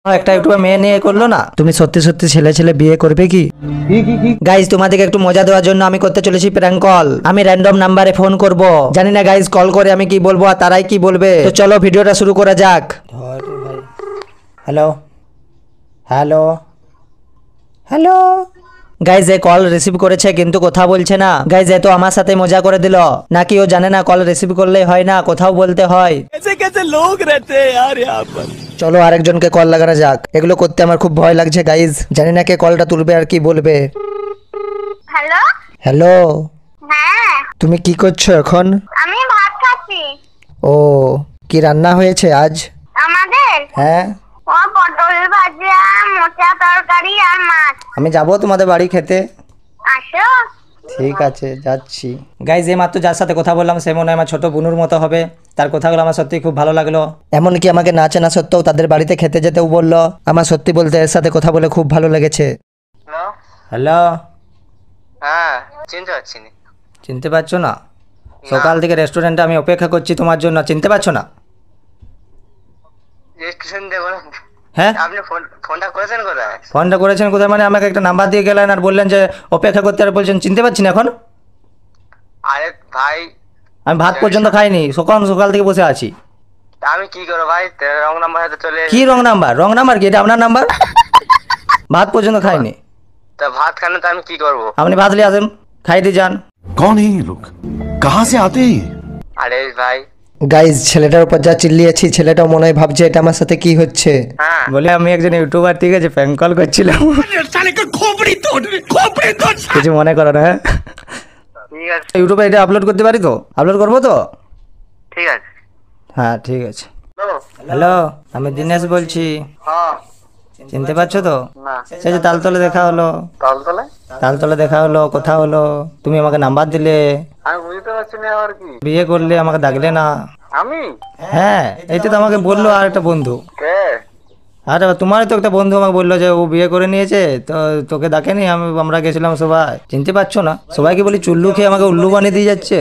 একটা ইউটিউবে মেয়ে নিয়ে করলো না, তুমি সত্যি সত্যি ছেলে ছেলে বিয়ে করবে কি? গাইজ তোমাদেরকে একটু মজা দেওয়ার জন্য আমি করতে চলেছি প্র্যাঙ্ক কল। আমি র্যান্ডম নাম্বারে ফোন করব, জানি না গাইজ কল করে আমি কি বলবো আর তারাই কি বলবে। তো চলো ভিডিওটা শুরু করা যাক। Hello hello hello. গাইজ এ কল রিসিভ করেছে কিন্তু কথা বলছে না। গাইজ এ তো আমার সাথে মজা করে দিল, নাকি ও জানে না কল রিসিভ করলেই হয় না, কোথাও বলতে হয়। कैसे लोग रहते हैं यार यहाँ पर। চলো আরেকজনকে কল লাগানো যাক। এগুলো করতে আমার খুব ভয় লাগছে গাইজ, জানি না কে কলটা তুলবে আর কি বলবে। হ্যালো। হ্যালো, হ্যাঁ, তুমি কি করছো এখন? আমি ভাত খাচ্ছি। ও, কি রান্না হয়েছে আজ? আমাদের হ্যাঁ, ও পটল ভাজা, মোচা তরকারি আর মাছ। আমি যাবো তোমাদের বাড়ি খেতে। আসো। ঠিক আছে, যাচ্ছি। গাইজ এই মাত্র যার সাথে কথা বললাম সে মনে হয় আমার ছোট বোনুর মতো হবে। তার কথাগুলো আমার সত্যি খুব ভালো লাগলো। এমনকি আমাকে না চেনা সত্ত্বেও তাদের বাড়িতে খেতে যেতেও বললো। আমার সত্যি বলতে এর সাথে কথা বলে খুব ভালো লেগেছে। হ্যালো। হ্যালো, হ্যাঁ, চিনতে পারছি না। চিনতে পারছো না? সকাল থেকে রেস্টুরেন্টে আমি অপেক্ষা করছি তোমার জন্য, চিনতে পারছো না? রেজিস্ট্রেশন দেবো না। হ্যাঁ, আপনি ফোনটা করেছেন কোথায়? ফোনটা করেছেন কোথায় মানে? আমাকে একটা নাম্বার দিয়ে গেলেন আর বললেন যে অপেক্ষা করতে, আর বলছেন চিনতে পারছি না এখন। আরে ভাই, আমি ভাত পর্যন্ত খাইনি, সকাল সকাল থেকে বসে আছি। তা আমি কি করবো ভাই? রং নাম্বার হয়তো চলে কি রং নাম্বার? রং নাম্বার কি? এটা আপনার নাম্বার। ভাত পর্যন্ত খাইনি। তা ভাত খানে তো আমি কি করবো? আপনি ভাত নিয়ে আসেন, খাই দিয়ে যান। कौन है ये लोग? कहाँ से आते हैं? আরে ভাই, গাইজ ছেলেটার উপর যা চিল্লিয়েছি, ছেলেটাও মনে হয় ভাবছে এটা আমার সাথে কি হচ্ছে। হ্যাঁ বলে আমি একজন ইউটিউবার, ঠিক আছে, প্র্যাঙ্ক কল করছিলাম। কিছু মনে করো না, হ্যাঁ? ঠিক আছে, ইউটিউবে এটা আপলোড করতে পারি তো? আপলোড করবো তো? ঠিক আছে। হ্যাঁ ঠিক আছে। হ্যালো। হ্যালো, আমি দিনেশ বলছি, হ্যাঁ। চিনতে পারছো তো? না। সেই যে তালতলে দেখা হলো, তালতলে? তালতলে দেখা হলো, কথা হলো, তুমি আমাকে নাম্বার দিলে, আমি বুঝতে পারছি না আবার কি। বিয়ে করলে, আমাকে ডাকলে না। আমি? হ্যাঁ, এইটা তো আমাকে বললো আর একটা বন্ধু। কে? আরে তোমারই তো একটা বন্ধু আমাকে বললো যে ও বিয়ে করে নিয়েছে, তো তোকে ডাকেনি। আমরা গেছিলাম সবাই, চিনতে পারছো না? সবাইকে বলি চুল্লু খেয়ে আমাকে উল্লু বানিয়ে দিয়ে যাচ্ছে।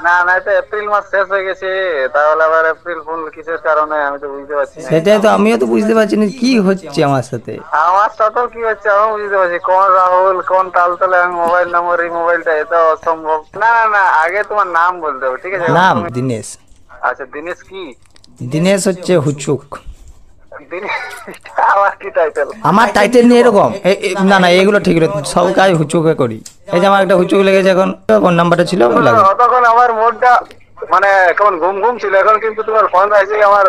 না না, এটা এপ্রিল মাস শেষ হয়ে গেছে, তাহলে আবার এপ্রিল ফুল কিসের কারণে আমি তো বুঝতে পারছি না। সেটাই তো, আমিও তো বুঝতে পারছি না কি হচ্ছে আমার সাথে। আমার সাথেও কি হচ্ছে আমি বুঝতে পারছি। কোন রাহুল, কোন তালতলে, আমি মোবাইল নম্বর, এই মোবাইলটা, এটা অসম্ভব। না না না, আগে তোমার নাম বলতে হবে, ঠিক আছে? নাম দিনেশ। আচ্ছা, দিনেশ কি? দিনেশ হচ্ছে হুচুক। দিনেশ আবার কি টাইটেল? আমার টাইটেল নিয়ে এরকম না না, এগুলো ঠিক নয়, সব কাজ হুচুকে করি। এই যে আমার একটা হুচুক লেগেছে এখন, ফোন নাম্বারটা ছিল আমি লাগবে। তখন আমার মুডটা মানে কেমন ঘুম ঘুম ছিল, এখন কিন্তু তোমার ফোন আসে আমার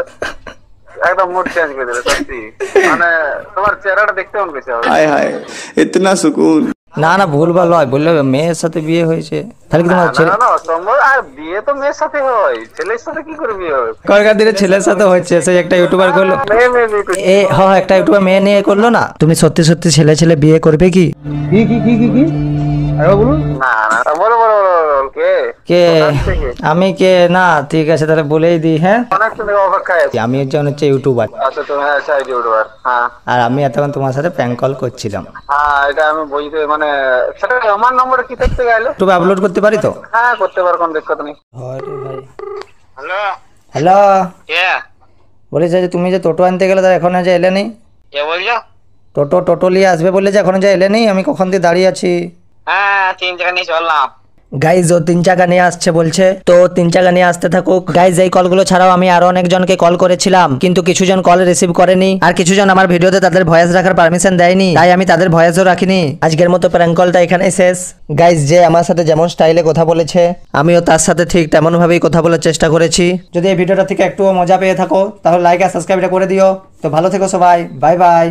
একদম মুড চেঞ্জ করে দিলে সত্যি। মানে তোমার চেহারাটা দেখতে মন গেছে। हाय हाय इतना सुकून। না না, ভুল ভাল হয়, বললে মেয়ের সাথে বিয়ে হয়েছে, তাহলে কি তোমার ছেলে? না না, অসম্ভব। আর বিয়ে তো মেয়ের সাথে হয়, ছেলের সাথে কি করে বিয়ে হবে? কয়েকটা দিনে ছেলের সাথে হচ্ছে, সেই একটা ইউটিউবার করলো। মেয়ে মেয়ে বিয়ে করছে। হ্যাঁ, একটা ইউটিউবার মেয়ে নিয়ে করলো না। তুমি সত্যি সত্যি ছেলে ছেলে বিয়ে করবে কি? না না, বলো বলো বলো বলো, কে? কে? কোথা থেকে? আমি কে? না ঠিক আছে, তাহলে বলেই দিই। হ্যাঁ, অনেকক্ষণ থেকে অপেক্ষায় আছি। আমি একজন হচ্ছে ইউটিউবার, আচ্ছা, তুমি আচ্ছা ইউটিউবার। হ্যাঁ আর আমি এতক্ষণ তোমার সাথে প্র্যাঙ্ক কল করছিলাম। হ্যাঁ, এটা আমি বুঝতে মানে সেটা আমার নম্বরে কি দেখতে গেলে? ইউটিউবে আপলোড করতে পারি তো? হ্যাঁ, করতে পারো, কোনো দিক্কত নেই। হ্যালো। হ্যালো, কে? বলি যে তুমি যে টোটো আনতে গেলে, তার এখনো যে এলে নেই। কে বলছো? টোটো নিয়ে আসবে বললে যে এখনো যে এলে নেই, আমি কখন দিয়ে দাঁড়িয়ে আছি। হ্যাঁ, 3 জায়গা নিয়ে চললাম। গাইজ ও 3 চাকা নিয়ে আসছে বলছে, তো 3 চাকা নিয়ে আসতে থাকুক। গাইজ এই কলগুলো ছাড়াও আমি আরো অনেকজনকে কল করেছিলাম, কিন্তু কিছুজন কল রিসিভ করেনি, আর কিছুজন আমার ভিডিওতে তাদের ভয়েস রাখার পারমিশন দেয়নি, তাই আমি তাদের ভয়েসও রাখিনি। আজকের মতো প্র্যাঙ্ক কলটা এখানেই শেষ। গাইজ যে আমার সাথে যেমন স্টাইলে কথা বলেছে, আমিও তার সাথে ঠিক তেমন ভাবেই কথা বলার চেষ্টা করেছি। যদি এই ভিডিওটা থেকে একটুও মজা পেয়ে থাকো, তাহলে লাইক আর সাবস্ক্রাইবটা করে দিও। তো ভালো থেকো সবাই, বাই বাই।